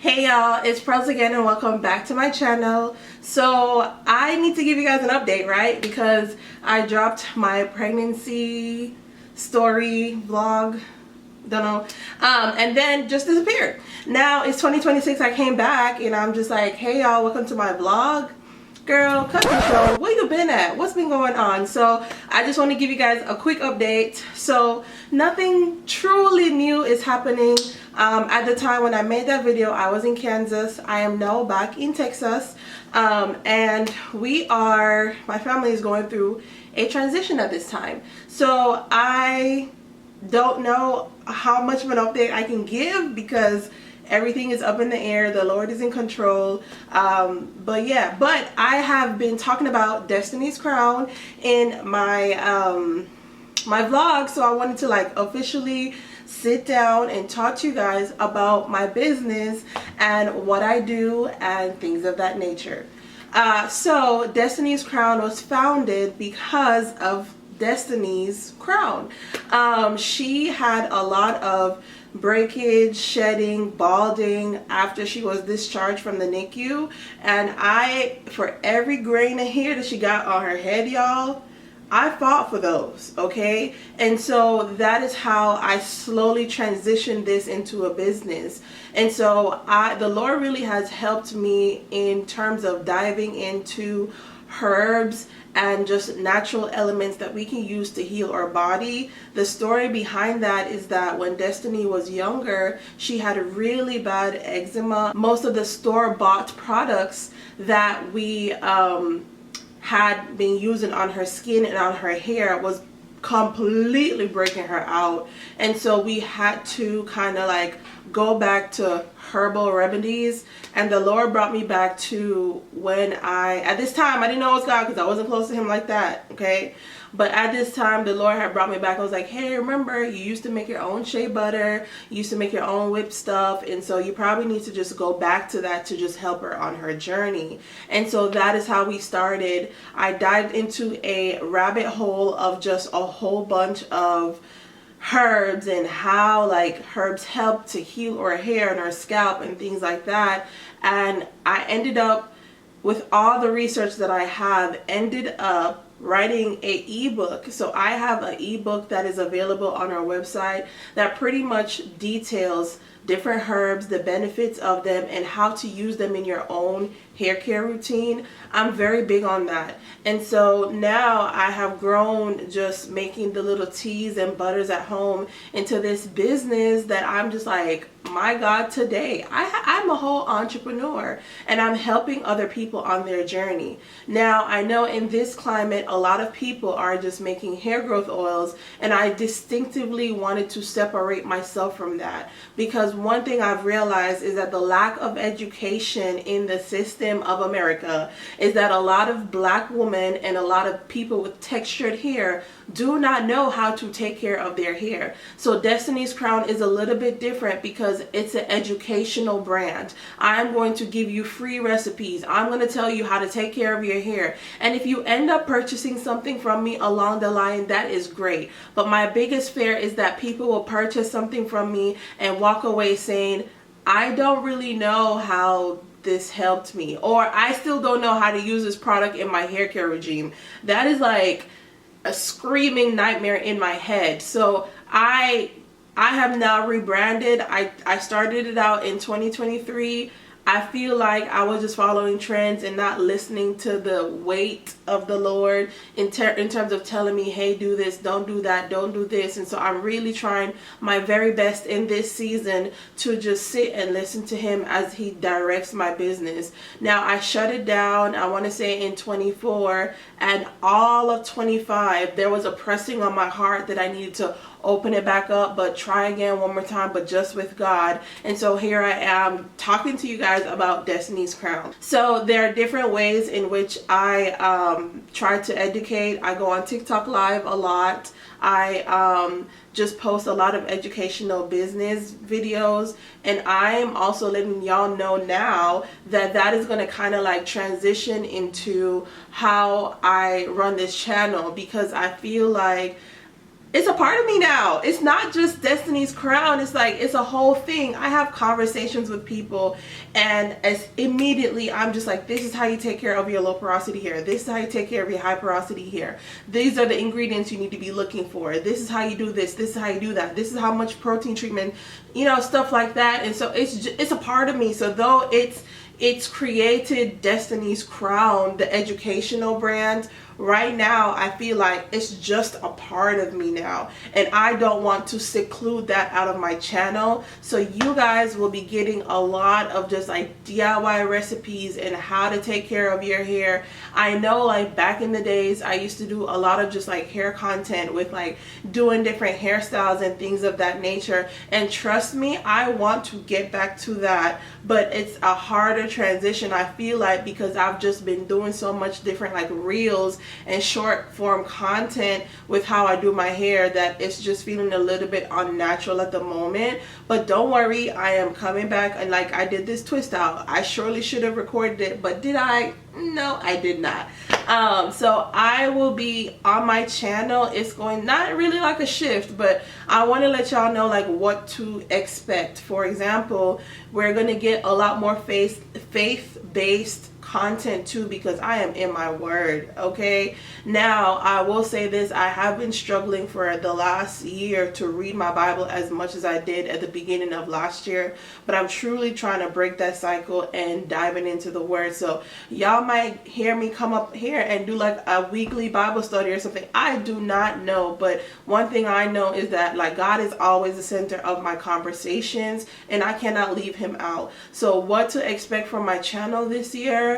Hey y'all, it's Pros again and welcome back to my channel. So I need to give you guys an update, right? Because I dropped my pregnancy story vlog, don't know, and then just disappeared. Now it's 2026, I came back and I'm just like, hey y'all, welcome to my vlog. Girl, cut the show. Where you been at? What's been going on? So I just want to give you guys a quick update. So nothing truly new is happening. At the time when I made that video, I was in Kansas. I am now back in Texas. And my family is going through a transition at this time. So I don't know how much of an update I can give because everything is up in the air. The Lord is in control. But I have been talking about Destinee's crown in my my vlog, so I wanted to like officially sit down and talk to you guys about my business and what I do and things of that nature. So Destinee's crown was founded because of Destinee's crown. She had a lot of breakage, shedding, balding after she was discharged from the NICU, and for every grain of hair that she got on her head, y'all, I fought for those, okay? And so that is how I slowly transitioned this into a business. And so the Lord really has helped me in terms of diving into herbs and just natural elements that we can use to heal our body. The story behind that is that when Destinee was younger, she had a really bad eczema. Most of the store-bought products that we had been using on her skin and on her hair was completely breaking her out, and so we had to kind of like go back to herbal remedies. And the Lord brought me back to when at this time I didn't know it was God because I wasn't close to him like that, okay? But at this time the Lord had brought me back. I was like, hey, remember you used to make your own shea butter, you used to make your own whipped stuff, and so you probably need to just go back to that to just help her on her journey. And so that is how we started. I dived into a rabbit hole of just a whole bunch of herbs and how like herbs help to heal our hair and our scalp and things like that. And I ended up, with all the research that I have, ended up writing a ebook. So I have an ebook that is available on our website that pretty much details different herbs, the benefits of them, and how to use them in your own hair care routine. I'm very big on that. And so now I have grown just making the little teas and butters at home into this business that I'm just like, my God, today I'm a whole entrepreneur and I'm helping other people on their journey. Now I know in this climate a lot of people are just making hair growth oils, and I distinctively wanted to separate myself from that, because one thing I've realized is that the lack of education in the system of America is that a lot of black women and a lot of people with textured hair do not know how to take care of their hair. So Destinee's Crown is a little bit different because it's an educational brand. I'm going to give you free recipes. I'm going to tell you how to take care of your hair. And if you end up purchasing something from me along the line, that is great. But my biggest fear is that people will purchase something from me and walk away saying, I don't really know how this helped me, or I still don't know how to use this product in my hair care regime. That is like a screaming nightmare in my head. So I have now rebranded. I started it out in 2023. I feel like I was just following trends and not listening to the weight of the Lord in terms of telling me, hey, do this, don't do that, don't do this. And so I'm really trying my very best in this season to just sit and listen to him as he directs my business. Now I shut it down, I want to say in 24, and all of 25 there was a pressing on my heart that I needed to open it back up, but try again one more time, but just with God. And so here I am talking to you guys about Destinee's Crown. So there are different ways in which I try to educate. I go on TikTok live a lot. I just post a lot of educational business videos, and I'm also letting y'all know now that that is going to kind of like transition into how I run this channel, because I feel like it's a part of me now. It's not just Destinee's crown. It's like, it's a whole thing. I have conversations with people, and as immediately I'm just like, this is how you take care of your low porosity hair. This is how you take care of your high porosity hair. These are the ingredients you need to be looking for. This is how you do this. This is how you do that. This is how much protein treatment, you know, stuff like that. And so it's a part of me. So though it's created Destinee's crown, the educational brand, right now I feel like it's just a part of me now, and I don't want to seclude that out of my channel. So you guys will be getting a lot of just like DIY recipes and how to take care of your hair. I know, like back in the days I used to do a lot of just like hair content with like doing different hairstyles and things of that nature, and trust me, I want to get back to that, but it's a harder transition, I feel like, because I've just been doing so much different like reels and short form content with how I do my hair that it's just feeling a little bit unnatural at the moment. But don't worry, I am coming back, and like I did this twist out. I surely should have recorded it, but did I? No, I did not. So I will be on my channel. It's going not really like a shift, but I want to let y'all know like what to expect. For example, we're going to get a lot more faith-based content too, because I am in my word. Okay, now I will say this, I have been struggling for the last year to read my Bible as much as I did at the beginning of last year, but I'm truly trying to break that cycle and diving into the word. So y'all might hear me come up here and do like a weekly Bible study or something. I do not know, but one thing I know is that like God is always the center of my conversations, and I cannot leave him out. So what to expect from my channel this year?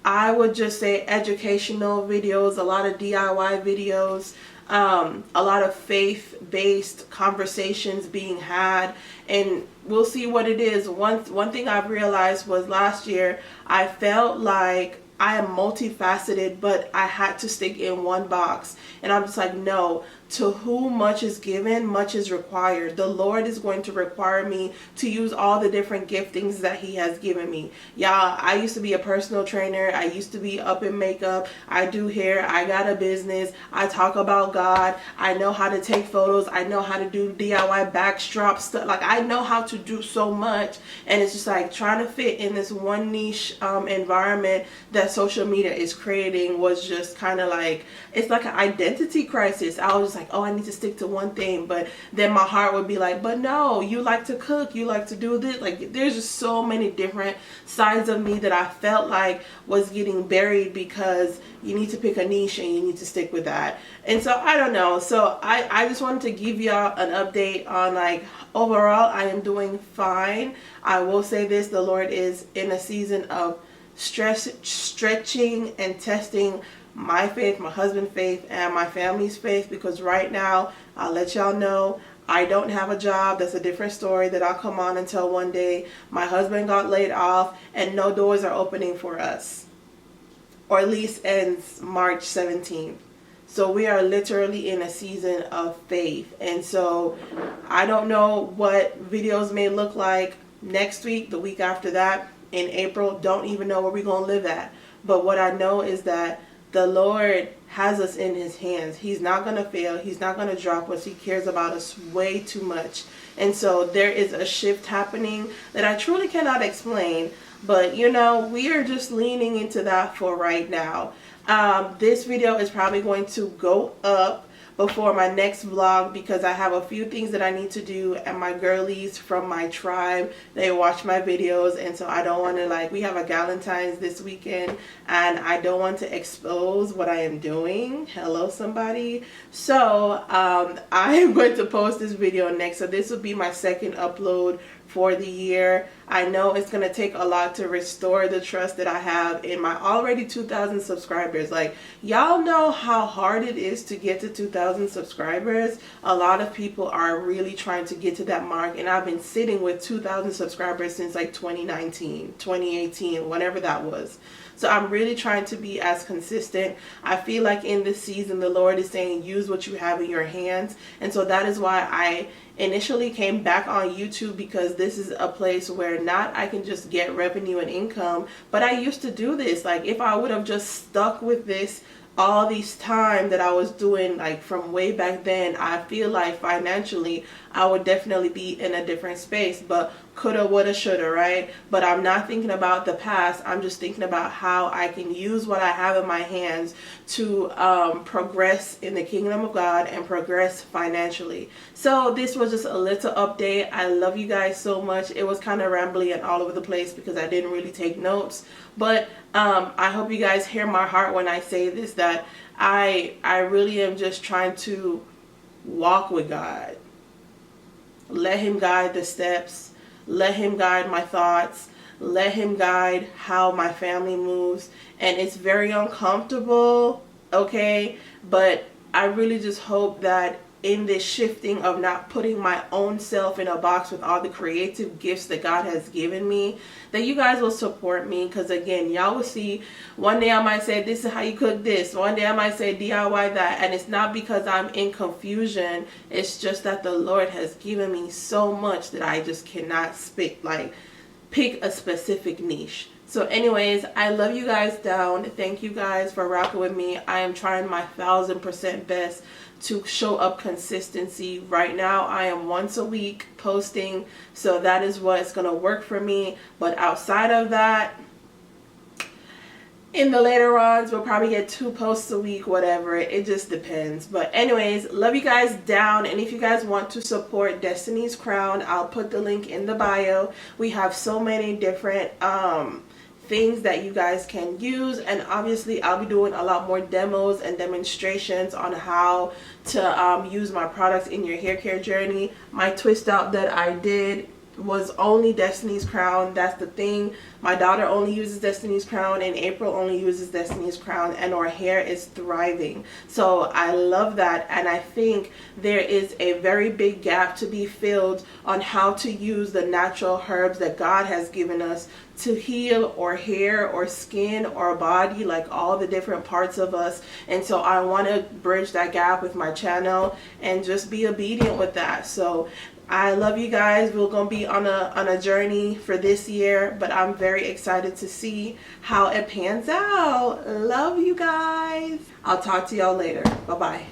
I would just say educational videos, a lot of DIY videos, a lot of faith-based conversations being had, and we'll see what it is. One thing I've realized was last year I felt like I am multifaceted, but I had to stick in one box, and I'm just like, no. To whom much is given, much is required. The Lord is going to require me to use all the different giftings that he has given me. Y'all, I used to be a personal trainer. I used to be up in makeup. I do hair. I got a business. I talk about God. I know how to take photos. I know how to do DIY backstrap stuff. Like, I know how to do so much. And it's just like trying to fit in this one niche environment that social media is creating was just kind of like, it's like an identity crisis. I was just like, oh, I need to stick to one thing, but then my heart would be like, but no, you like to cook, you like to do this. Like, there's just so many different sides of me that I felt like was getting buried, because you need to pick a niche and you need to stick with that. And so I don't know, so I just wanted to give y'all an update on like overall I am doing fine. I will say this, the Lord is in a season of stretching and testing my faith, my husband's faith, and my family's faith, because right now, I'll let y'all know, I don't have a job. That's a different story that I'll come on and tell one day. My husband got laid off, and no doors are opening for us, or at least ends March 17th. So we are literally in a season of faith, and so I don't know what videos may look like next week, the week after that, in April. Don't even know where we're going to live at, but what I know is that the Lord has us in his hands. He's not going to fail. He's not going to drop us. He cares about us way too much. And so there is a shift happening that I truly cannot explain. But, you know, we are just leaning into that for right now. This video is probably going to go up before my next vlog, because I have a few things that I need to do, and my girlies from my tribe, they watch my videos, and so I don't want to, like, we have a Galentine's this weekend, and I don't want to expose what I am doing. Hello, somebody. So I am going to post this video next, so this will be my second upload for the year. I know it's going to take a lot to restore the trust that I have in my already 2,000 subscribers. Like, y'all know how hard it is to get to 2,000 subscribers. A lot of people are really trying to get to that mark, and I've been sitting with 2,000 subscribers since like 2019, 2018, whatever that was. So I'm really trying to be as consistent. I feel like in this season, the Lord is saying, use what you have in your hands. And so that is why I initially came back on YouTube, because this is a place where not I can just get revenue and income, but I used to do this. Like, if I would have just stuck with this all these time that I was doing, like from way back then, I feel like financially I would definitely be in a different space. But coulda, woulda, shoulda, right? But I'm not thinking about the past. I'm just thinking about how I can use what I have in my hands to progress in the kingdom of God and progress financially. So this was just a little update. I love you guys so much. It was kind of rambly and all over the place because I didn't really take notes. But I hope you guys hear my heart when I say this, that I really am just trying to walk with God. Let him guide the steps. Let him guide my thoughts. Let him guide how my family moves. And it's very uncomfortable, okay? But I really just hope that in this shifting of not putting my own self in a box with all the creative gifts that God has given me, that you guys will support me. Because again, y'all will see, one day I might say this is how you cook this, one day I might say DIY that, and it's not because I'm in confusion. It's just that the Lord has given me so much that I just cannot pick a specific niche. So anyways, I love you guys down. Thank you guys for rocking with me. I am trying my 1000% best to show up consistency. Right now I am once a week posting, so that is what's gonna work for me. But outside of that, in the later ons, we'll probably get 2 posts a week, whatever. It just depends. But anyways, love you guys down. And if you guys want to support Destinee's Crown, I'll put the link in the bio. We have so many different things that you guys can use, and obviously I'll be doing a lot more demos and demonstrations on how to use my products in your hair care journey. My twist out that I did was only Destinee's Crown. That's the thing. My daughter only uses Destinee's Crown, and April only uses Destinee's Crown, and our hair is thriving. So I love that, and I think there is a very big gap to be filled on how to use the natural herbs that God has given us to heal our hair or skin or body, like all the different parts of us. And so I want to bridge that gap with my channel and just be obedient with that. So I love you guys. We're gonna be on a journey for this year, but I'm very excited to see how it pans out. Love you guys. I'll talk to y'all later. Bye bye.